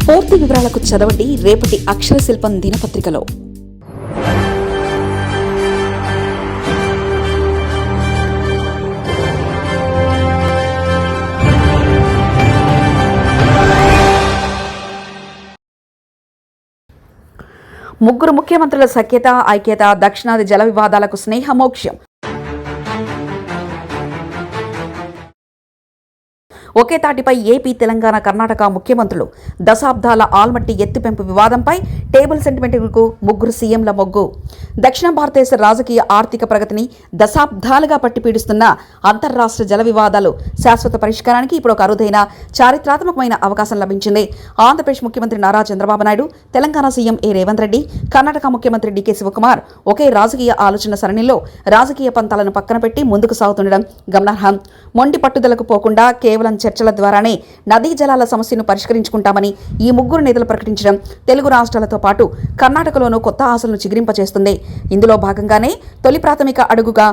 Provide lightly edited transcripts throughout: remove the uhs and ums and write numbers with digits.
పూర్తి వివరాలకు చదవండి రేపటి అక్షర శిల్పం దినపత్రికలో. ముగ్గురు ముఖ్యమంత్రుల సఖ్యత, ఐక్యత, దక్షిణాది జల వివాదాలకు స్నేహమోక్ష్యం. ఒకే తాటిపై ఏపీ, తెలంగాణ, కర్ణాటక ముఖ్యమంత్రులు. దశాబ్దాల ఆల్మట్టి ఎత్తిపెంపు వివాదంపై టేబుల్ సెంటిమెంట్కు ముగ్గురు సీఎంల మొగ్గు. దక్షిణ భారతదేశ రాజకీయ ఆర్థిక ప్రగతిని దశాబ్దాలుగా పట్టిపీడిస్తున్న అంతర్రాష్ట్ర జల వివాదాలు శాశ్వత పరిష్కారానికి ఇప్పుడు ఒక అరుదైన చారిత్రాత్మకమైన అవకాశం లభించింది. ఆంధ్రప్రదేశ్ ముఖ్యమంత్రి నారా చంద్రబాబు నాయుడు, తెలంగాణ సీఎం ఏ రేవంత్ రెడ్డి, కర్ణాటక ముఖ్యమంత్రి డీకే శివకుమార్ ఒకే రాజకీయ ఆలోచన సరణిలో రాజకీయ పంతాలను పక్కన పెట్టి ముందుకు సాగుతుండడం గమనార్హం. మొండి పట్టుదలకు పోకుండా కేవలం చర్చల ద్వారానే నదీ జలాల సమస్యను పరిష్కరించుకుంటామని ఈ ముగ్గురు నేతలు ప్రకటించడం తెలుగు రాష్ట్రాలతో పాటు కర్ణాటకలోనూ కొత్త ఆశలను చిగురింపచేస్తుంది. ఇందులో భాగంగానే తొలి ప్రాథమిక అడుగుగా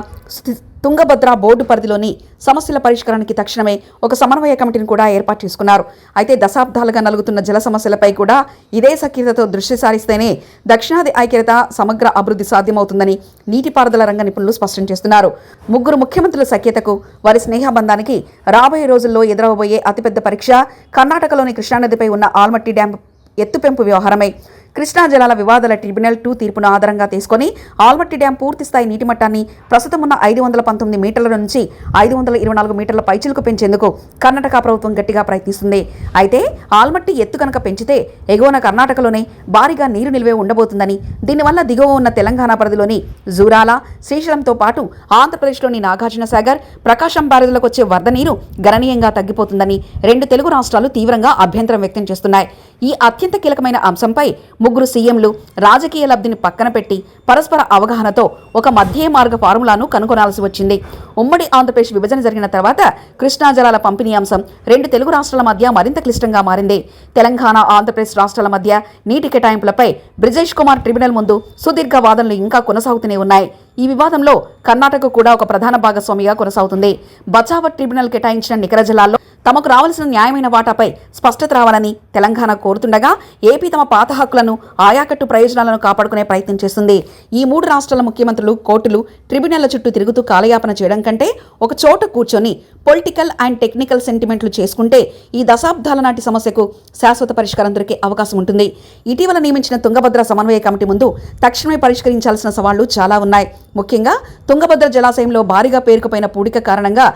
తుంగభద్ర బోర్డు పరిధిలోని సమస్యల పరిష్కారానికి తక్షణమే ఒక సమన్వయ కమిటీని కూడా ఏర్పాటు చేసుకున్నారు. అయితే దశాబ్దాలుగా నలుగుతున్న జల సమస్యలపై కూడా ఇదే సఖ్యతతో దృష్టి సారిస్తేనే దక్షిణాది ఐక్యత, సమగ్ర అభివృద్ధి సాధ్యమవుతుందని నీటిపారుదల రంగ నిపుణులు స్పష్టం చేస్తున్నారు. ముగ్గురు ముఖ్యమంత్రుల సఖ్యతకు, వారి స్నేహబంధానికి రాబోయే రోజుల్లో ఎదురవబోయే అతిపెద్ద పరీక్ష కర్ణాటకలోని కృష్ణానదిపై ఉన్న ఆల్మట్టి డ్యాం ఎత్తుపెంపు వ్యవహారమే. కృష్ణా జలాల వివాదాల ట్రిబ్యునల్ 2 తీర్పును ఆధారంగా తీసుకుని ఆల్మట్టి డ్యాం పూర్తిస్థాయి నీటి మట్టాన్ని ప్రస్తుతం ఉన్న 519 మీటర్ల నుంచి 524 మీటర్ల పైచిలకు పెంచేందుకు కర్ణాటక ప్రభుత్వం గట్టిగా ప్రయత్నిస్తుంది. అయితే ఆల్మట్టి ఎత్తు కనుక పెంచితే ఎగువన కర్ణాటకలోనే భారీగా నీరు నిల్వే ఉండబోతుందని, దీనివల్ల దిగువ ఉన్న తెలంగాణ పరిధిలోని జూరాల, శ్రీశైలంతో పాటు ఆంధ్రప్రదేశ్లోని నాగార్జున సాగర్, ప్రకాశం బ్యారేజ్లకు వచ్చే వరద నీరు గణనీయంగా తగ్గిపోతుందని రెండు తెలుగు రాష్ట్రాలు తీవ్రంగా అభ్యంతరం వ్యక్తం చేస్తున్నాయి. ఈ అత్యంత కీలకమైన అంశంపై ముగ్గురు సీఎంలు రాజకీయ లబ్ధిని పక్కన పెట్టి పరస్పర అవగాహనతో ఒక మధ్య మార్గ ఫార్ములాను కనుగొనాల్సి వచ్చింది. ఉమ్మడి ఆంధ్రప్రదేశ్ విభజన జరిగిన తర్వాత కృష్ణా జలాల పంపిణీ అంశం రెండు తెలుగు రాష్ట్రాల మధ్య మరింత క్లిష్టంగా మారింది. తెలంగాణ, ఆంధ్రప్రదేశ్ రాష్ట్రాల మధ్య నీటి కేటాయింపులపై బ్రిజేష్ కుమార్ ట్రిబ్యునల్ ముందు సుదీర్ఘ వాదనలు ఇంకా కొనసాగుతూనే ఉన్నాయి. ఈ వివాదంలో కర్ణాటక కూడా ఒక ప్రధాన భాగస్వామిగా కొనసాగుతుంది. బచావత్ ట్రిబ్యునల్ కేటాయించిన నికర జలాల్లో తమకు రావాల్సిన న్యాయమైన వాటాపై స్పష్టత రావాలని తెలంగాణ కోరుతుండగా, ఏపీ తమ పాత హక్కులను, ఆయాకట్టు ప్రయోజనాలను కాపాడుకునే ప్రయత్నం చేస్తుంది. ఈ మూడు రాష్ట్రాల ముఖ్యమంత్రులు కోర్టులు, ట్రిబ్యునల్ల చుట్టూ తిరుగుతూ కాలయాపన చేయడం కంటే ఒక చోట కూర్చొని పొలిటికల్ అండ్ టెక్నికల్ సెంటిమెంట్లు చేసుకుంటే ఈ దశాబ్దాల నాటి సమస్యకు శాశ్వత పరిష్కారం దొరికే అవకాశం ఉంటుంది. ఇటీవల నియమించిన తుంగభద్ర సమన్వయ కమిటీ ముందు తక్షణమే పరిష్కరించాల్సిన సవాళ్లు చాలా ఉన్నాయి. ముఖ్యంగా తుంగభద్ర జలాశయంలో భారీగా పేరుకుపోయిన పూడిక కారణంగా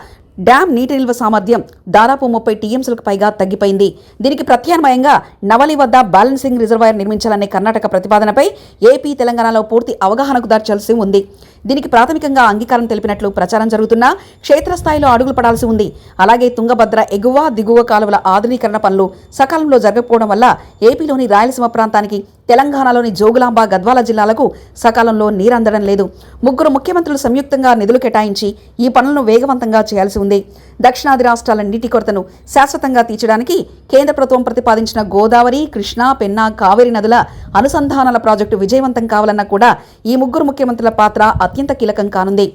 డ్యాం నీటి నిల్వ సామర్థ్యం దాదాపు 30 టీఎంసీలకు పైగా తగ్గిపోయింది. దీనికి ప్రత్యామ్నాయంగా నవలి వద్ద బ్యాలెన్సింగ్ రిజర్వాయర్ నిర్మించాలనే కర్ణాటక ప్రతిపాదనపై ఏపీ, తెలంగాణలో పూర్తి అవగాహనకు దార్చాల్సి ఉంది. దీనికి ప్రాథమికంగా అంగీకారం తెలిపినట్లు ప్రచారం జరుగుతున్నా క్షేత్రస్థాయిలో అడుగులు పడాల్సి ఉంది. అలాగే తుంగభద్ర ఎగువ, దిగువ కాలువల ఆధునీకరణ పనులు సకాలంలో జరగకపోవడం వల్ల ఏపీలోని రాయలసీమ ప్రాంతానికి, తెలంగాణలోని జోగులాంబ, గద్వాల జిల్లాలకు సకాలంలో నీరందడం లేదు. ముగ్గురు ముఖ్యమంత్రులు సంయుక్తంగా నిధులు కేటాయించి ఈ పనులను వేగవంతంగా చేయాల్సి ఉంది. దక్షిణాది రాష్ట్రాల నీటి కొరతను శాశ్వతంగా తీర్చడానికి కేంద్ర ప్రభుత్వం ప్రతిపాదించిన గోదావరి, కృష్ణా, పెన్నా, కావేరి నదుల అనుసంధానాల ప్రాజెక్టు విజయవంతం కావాలన్నా కూడా ఈ ముగ్గురు ముఖ్యమంత్రుల పాత్ర అత్యంత కీలకం కానుంది.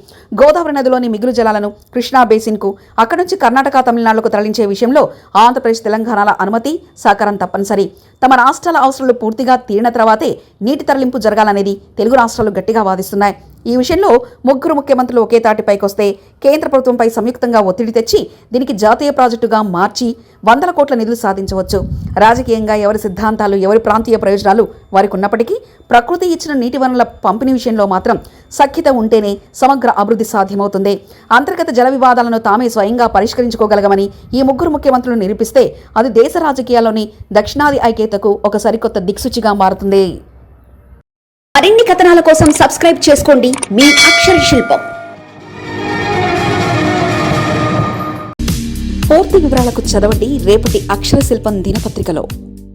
గోదావరి నదిలోని మిగులు జలాలను కృష్ణా బేసిన్కు, అక్కడి నుంచి కర్ణాటక, తమిళనాడుకు తరలించే విషయంలో ఆంధ్రప్రదేశ్, తెలంగాణల అనుమతి, సహకారం తప్పనిసరి. తమ రాష్ట్రాల అవసరాలు పూర్తిగా తీరిన తర్వాతే నీటి తరలింపు జరగాలనేది తెలుగు రాష్ట్రాలు గట్టిగా వాదిస్తున్నాయి. ఈ విషయంలో ముగ్గురు ముఖ్యమంత్రులు ఒకే తాటిపైకొస్తే కేంద్ర ప్రభుత్వంపై సంయుక్తంగా ఒత్తిడి తెచ్చి దీనికి జాతీయ ప్రాజెక్టుగా మార్చి వందల కోట్ల నిధులు సాధించవచ్చు. రాజకీయంగా ఎవరి సిద్ధాంతాలు, ఎవరి ప్రాంతీయ ప్రయోజనాలు వారికి ఉన్నప్పటికీ ప్రకృతి ఇచ్చిన నీటి వనరుల పంపిణీ విషయంలో మాత్రం సఖ్యత ఉంటేనే సమగ్ర అభివృద్ధి సాధ్యమవుతుంది. అంతర్గత జల వివాదాలను తామే స్వయంగా పరిష్కరించుకోగలగమని ఈ ముగ్గురు ముఖ్యమంత్రులు నిరూపిస్తే అది దేశ రాజకీయాల్లోని దక్షిణాది ఐక్యతకు ఒక సరికొత్త దిక్సూచిగా మారుతుంది. మరిన్ని కథనాల కోసం సబ్స్క్రైబ్ చేసుకోండి మీ అక్షర శిల్పం. పూర్తి వివరాలకు చదవండి రేపటి అక్షర శిల్పం దినపత్రికలో.